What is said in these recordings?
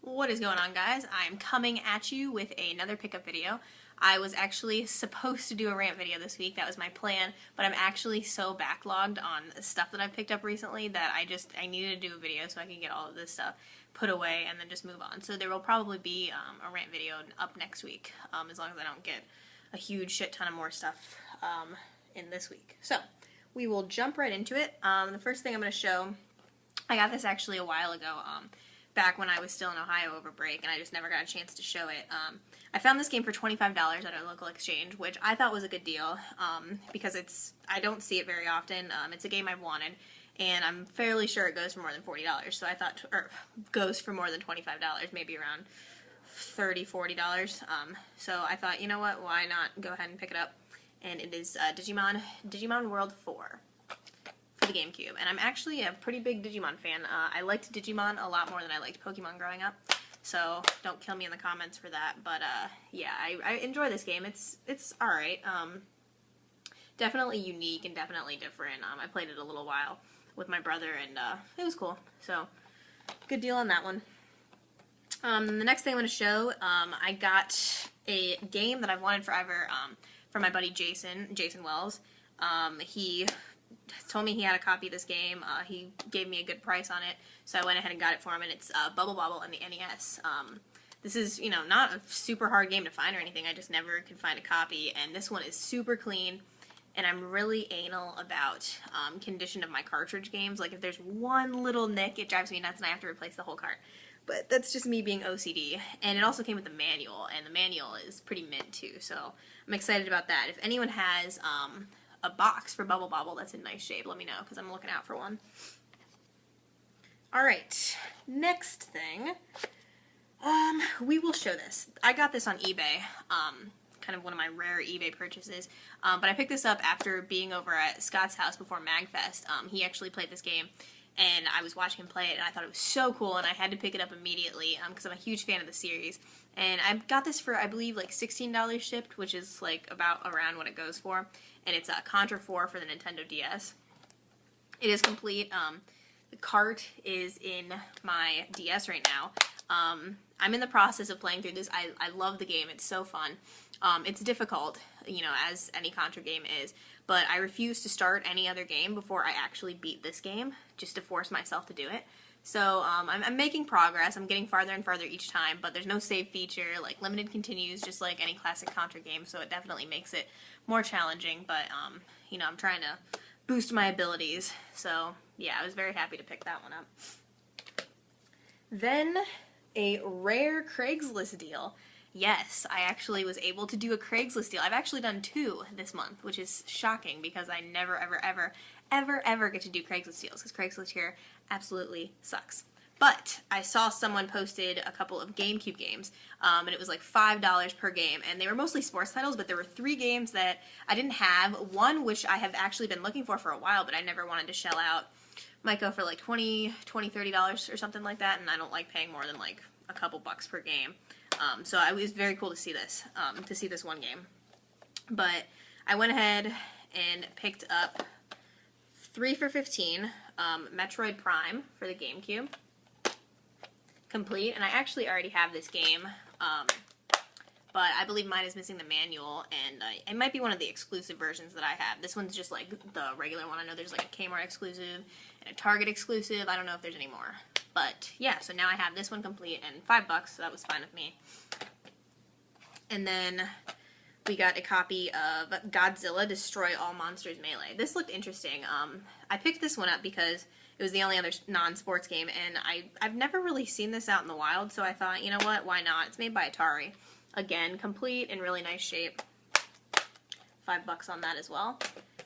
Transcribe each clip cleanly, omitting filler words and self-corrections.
What is going on, guys? I'm coming at you with another pickup video. I was actually supposed to do a rant video this week. That was my plan, but I'm actually so backlogged on stuff that I've picked up recently that I needed to do a video so I can get all of this stuff put away and then just move on. So there will probably be a rant video up next week, as long as I don't get a huge shit ton of more stuff in this week. So we will jump right into it. The first thing I'm going to show, I got this actually a while ago, back when I was still in Ohio over break, and I just never got a chance to show it. I found this game for $25 at a local exchange, which I thought was a good deal, because I don't see it very often. It's a game I've wanted, and I'm fairly sure it goes for more than $40, so I thought, or goes for more than $25, maybe around $30, $40, so I thought, you know what, why not go ahead and pick it up, and it is Digimon World 4. The GameCube, and I'm actually a pretty big Digimon fan. I liked Digimon a lot more than I liked Pokemon growing up, so don't kill me in the comments for that, but yeah, I enjoy this game. It's alright. Definitely unique and definitely different. I played it a little while with my brother, and it was cool, so good deal on that one. The next thing I'm going to show, I got a game that I've wanted forever from my buddy Jason Wells. He told me he had a copy of this game. He gave me a good price on it, so I went ahead and got it for him, and it's Bobble on the NES. This is, you know, not a super hard game to find or anything. I just never could find a copy, and this one is super clean, and I'm really anal about condition of my cartridge games. Like, if there's one little nick, it drives me nuts, and I have to replace the whole cart. But that's just me being OCD, and it also came with a manual, and the manual is pretty mint, too, so I'm excited about that. If anyone has a box for Bobble that's in nice shape, let me know, because I'm looking out for one. Alright, next thing, we will show this. I got this on eBay, kind of one of my rare eBay purchases, but I picked this up after being over at Scott's house before MagFest. He actually played this game, and I was watching him play it, and I thought it was so cool, and I had to pick it up immediately, because I'm a huge fan of the series. And I got this for, I believe, like $16 shipped, which is like about around what it goes for. And it's a Contra 4 for the Nintendo DS. It is complete. The cart is in my DS right now. I'm in the process of playing through this. I love the game. It's so fun. It's difficult, you know, as any Contra game is. But I refuse to start any other game before I actually beat this game, just to force myself to do it. So I'm making progress. I'm getting farther and farther each time, but there's no save feature. Like, limited continues, just like any classic Contra game, so it definitely makes it more challenging, but you know, I'm trying to boost my abilities, so yeah, I was very happy to pick that one up. Then, a rare Craigslist deal. Yes, I actually was able to do a Craigslist deal. I've actually done 2 this month, which is shocking because I never, ever get to do Craigslist deals, because Craigslist here absolutely sucks. But I saw someone posted a couple of GameCube games, and it was like $5 per game, and they were mostly sports titles, but there were 3 games that I didn't have. One which I have actually been looking for a while, but I never wanted to shell out. Might go for like $20, $30 or something like that, and I don't like paying more than like a couple bucks per game. So it was very cool to see this one game. But I went ahead and picked up 3 for $15, Metroid Prime for the GameCube, complete, and I actually already have this game, but I believe mine is missing the manual, and it might be one of the exclusive versions that I have. This one's just like the regular one. I know there's like a Kmart exclusive and a Target exclusive. I don't know if there's any more. But yeah, so now I have this one complete, and $5, so that was fine with me. And then we got a copy of Godzilla Destroy All Monsters Melee. This looked interesting. I picked this one up because it was the only other non-sports game, and I've never really seen this out in the wild, so I thought, you know what, why not? It's made by Atari. Again, complete, in really nice shape. $5 on that as well.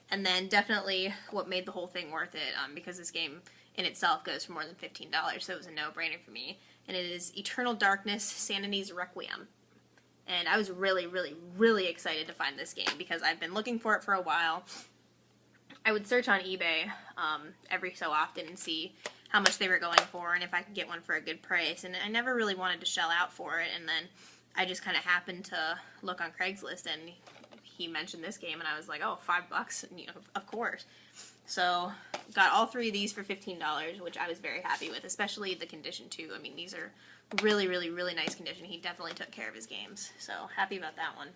And then definitely what made the whole thing worth it, because this game in itself goes for more than $15, so it was a no-brainer for me. And it is Eternal Darkness, Sanity's Requiem. And I was really excited to find this game because I've been looking for it for a while. I would search on eBay every so often and see how much they were going for and if I could get one for a good price. And I never really wanted to shell out for it, and then I just kind of happened to look on Craigslist, and he mentioned this game, and I was like, oh, $5, and, you know, of course. So got all 3 of these for $15, which I was very happy with, especially the condition too. I mean, these are really, really, really nice condition. He definitely took care of his games, so happy about that one.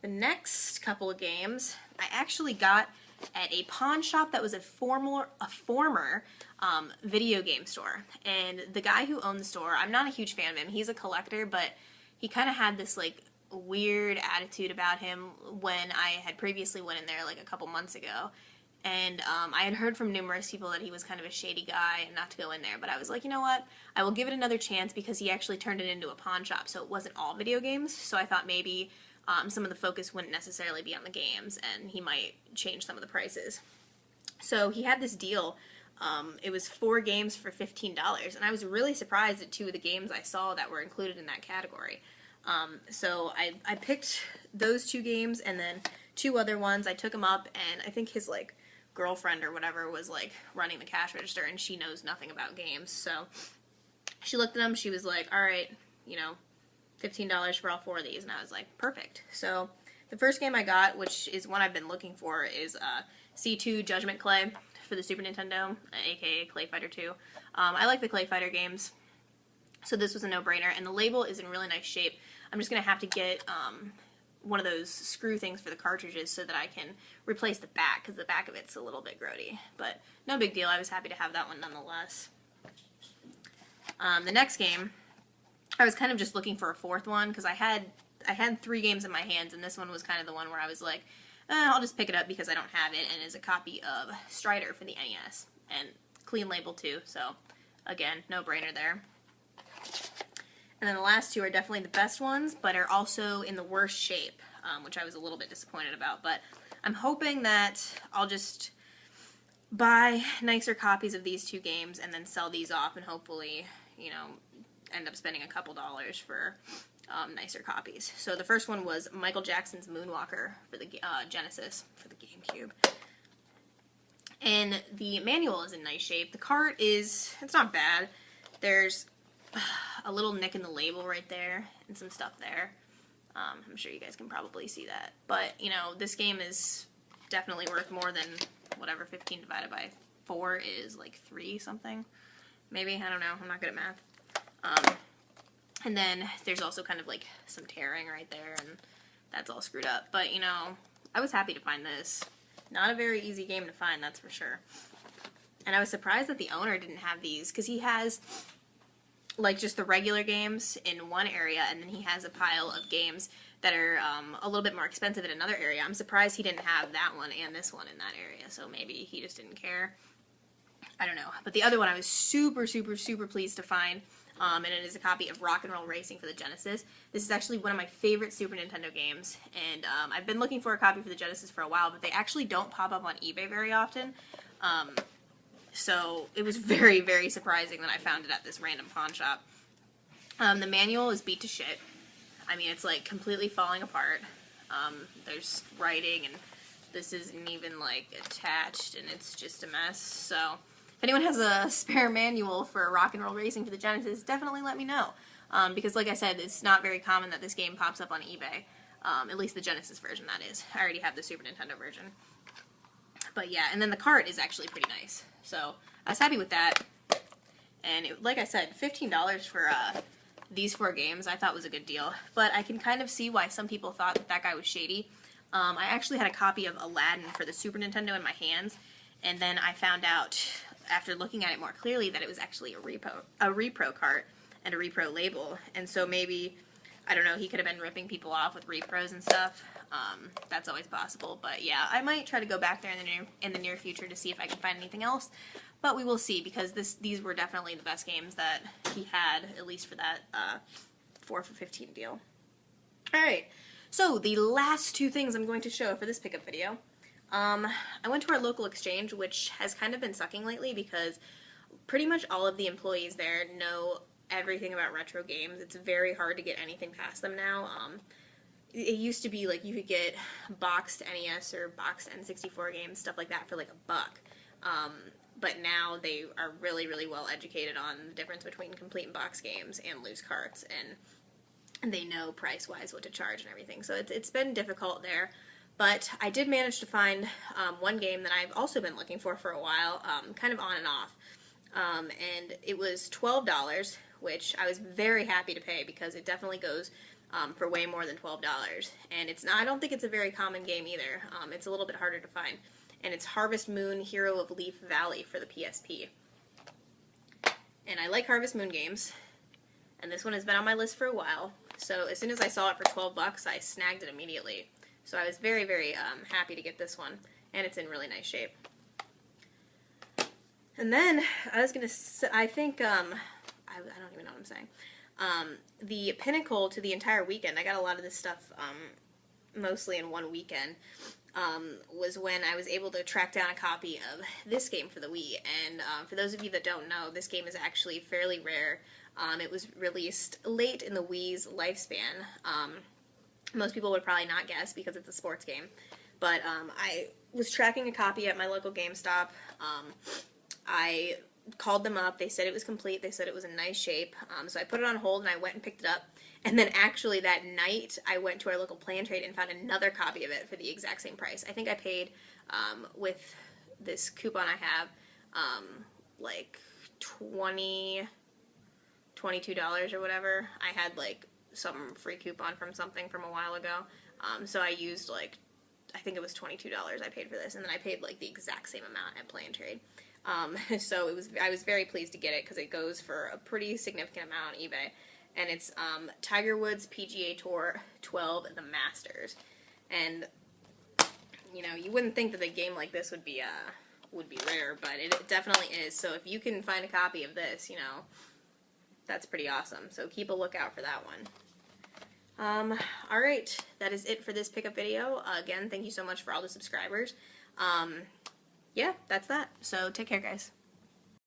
The next couple of games I actually got at a pawn shop that was a former video game store. And the guy who owned the store, I'm not a huge fan of him. He's a collector, but he kind of had this like weird attitude about him when I had previously went in there like a couple months ago. And I had heard from numerous people that he was kind of a shady guy and not to go in there. But I was like, you know what? I will give it another chance because he actually turned it into a pawn shop. So it wasn't all video games. So I thought maybe some of the focus wouldn't necessarily be on the games and he might change some of the prices. So he had this deal. It was 4 games for $15. And I was really surprised at 2 of the games I saw that were included in that category. So I picked those 2 games and then 2 other ones. I took them up and I think his like girlfriend or whatever was like running the cash register and she knows nothing about games. So she looked at them, she was like, all right, you know, $15 for all 4 of these. And I was like, perfect. So the first game I got, which is one I've been looking for, is C2 Judgment Clay for the Super Nintendo, aka Clay Fighter 2. I like the Clay Fighter games, so this was a no-brainer, and the label is in really nice shape. I'm just going to have to get one of those screw things for the cartridges so that I can replace the back, because the back of it's a little bit grody. But no big deal, I was happy to have that one nonetheless. The next game, I was kind of just looking for a 4th one, because I had 3 games in my hands, and this one was kind of the one where I was like, I'll just pick it up because I don't have it, and it's a copy of Strider for the NES, and clean label too, so again, no-brainer there. And then the last 2 are definitely the best ones, but are also in the worst shape, which I was a little bit disappointed about, but I'm hoping that I'll just buy nicer copies of these 2 games and then sell these off and hopefully, you know, end up spending a couple dollars for nicer copies. So the first one was Michael Jackson's Moonwalker for the Genesis, for the GameCube. And the manual is in nice shape. The cart it's not bad. There's a little nick in the label right there and some stuff there. I'm sure you guys can probably see that. But, you know, this game is definitely worth more than whatever 15 divided by 4 is, like 3 something. Maybe, I don't know, I'm not good at math. And then there's also kind of like some tearing right there, and that's all screwed up. But, you know, I was happy to find this. Not a very easy game to find, that's for sure. And I was surprised that the owner didn't have these, because he has like just the regular games in one area, and then he has a pile of games that are a little bit more expensive in another area. I'm surprised he didn't have that one and this one in that area, so maybe he just didn't care. I don't know. But the other one I was super, super, super pleased to find, and it is a copy of Rock and Roll Racing for the Genesis. This is actually one of my favorite Super Nintendo games, and I've been looking for a copy for the Genesis for a while, but they actually don't pop up on eBay very often. So it was very, very surprising that I found it at this random pawn shop. The manual is beat to shit. I mean, it's like completely falling apart. There's writing, and this isn't even like attached, and it's just a mess. So if anyone has a spare manual for Rock and Roll Racing for the Genesis, definitely let me know. Because like I said, it's not very common that this game pops up on eBay. At least the Genesis version, that is. I already have the Super Nintendo version. But yeah, and then the cart is actually pretty nice. So I was happy with that. And it, like I said, $15 for these 4 games I thought was a good deal. But I can kind of see why some people thought that that guy was shady. I actually had a copy of Aladdin for the Super Nintendo in my hands. And then I found out, after looking at it more clearly, that it was actually a repro cart and a repro label. And so maybe, I don't know, he could have been ripping people off with repros and stuff. That's always possible. But yeah, I might try to go back there in the near future to see if I can find anything else. But we will see, because these were definitely the best games that he had, at least for that 4 for $15 deal. Alright, so the last 2 things I'm going to show for this pickup video. I went to our local exchange, which has kind of been sucking lately because pretty much all of the employees there know everything about retro games. It's very hard to get anything past them now. It used to be like you could get boxed NES or boxed N64 games, stuff like that, for like $1. But now they are really, really well educated on the difference between complete and box games and loose carts, and they know price-wise what to charge and everything. So it's been difficult there. But I did manage to find one game that I've also been looking for a while, kind of on and off. And it was $12, which I was very happy to pay because it definitely goes for way more than $12. And it's not, I don't think it's a very common game either. It's a little bit harder to find. And it's Harvest Moon Hero of Leaf Valley for the PSP. And I like Harvest Moon games, and this one has been on my list for a while. So as soon as I saw it for $12, I snagged it immediately. So I was very, very happy to get this one, and it's in really nice shape. And then I was gonna, I think, I don't even know what I'm saying. The Pinnacle to the entire weekend. I got a lot of this stuff mostly in one weekend. Was when I was able to track down a copy of this game for the Wii. And for those of you that don't know, this game is actually fairly rare. It was released late in the Wii's lifespan. Most people would probably not guess because it's a sports game. But I was tracking a copy at my local GameStop. I called them up. They said it was complete. They said it was in nice shape. So I put it on hold and I went and picked it up. And then actually that night I went to our local Play and Trade and found another copy of it for the exact same price. I think I paid, with this coupon I have, like $22 or whatever. I had like some free coupon from something from a while ago. So I used like, I think it was $22 I paid for this, and then I paid like the exact same amount at Play and Trade. So I was very pleased to get it because it goes for a pretty significant amount on eBay. And it's Tiger Woods PGA Tour 12 The Masters. And you know, you wouldn't think that a game like this would be rare, but it definitely is. So if you can find a copy of this, you know, that's pretty awesome. So keep a lookout for that one. Alright, that is it for this pickup video. Again, thank you so much for all the subscribers. Yeah, that's that. So take care, guys.